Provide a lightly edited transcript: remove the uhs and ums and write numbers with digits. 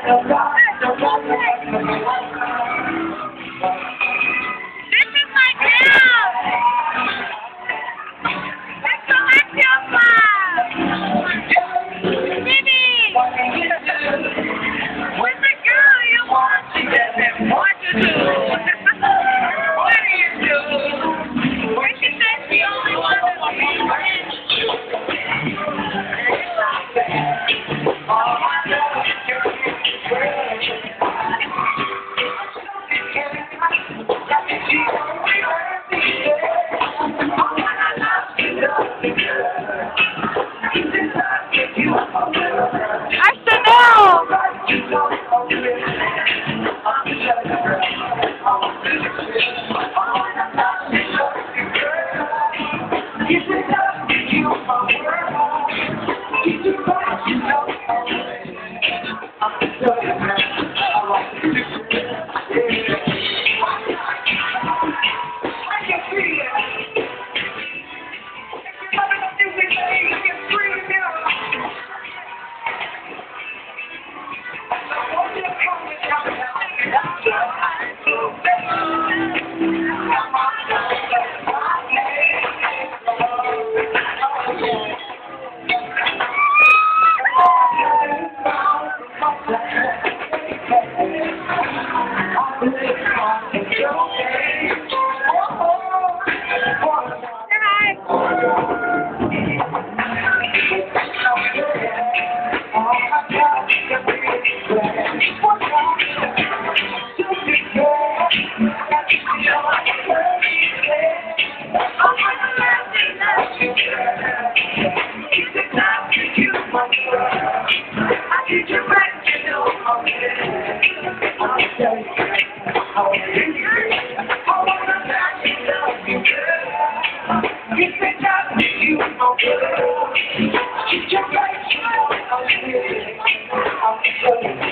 This is my girl! Let's go at your Mimi! With the girl you want, she doesn't want you to. What do you do? When she says she only wants to be friends. Keep your face on me.